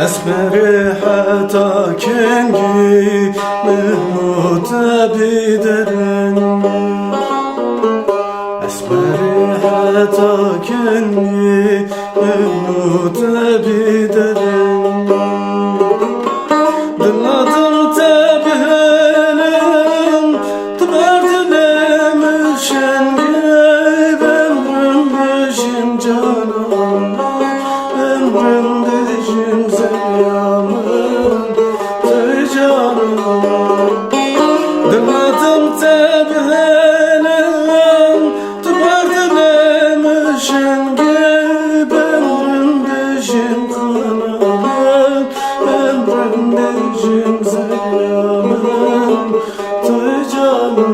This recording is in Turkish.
Esmerê Heta Kengî Tebî Direngî Esmerê Heta Kengî Tebî Direngî Dil Nadim Te Bihêlim Dilê mi Şengî Bimrim Bijîm Cana Min Bijîm Zerya Tuyî Cana Min Dil Nadim Te Bihêlim Dilê mi Şengî Bimrim Bijîm Cana Bimrim Bijîm Zerya Tuyî Cana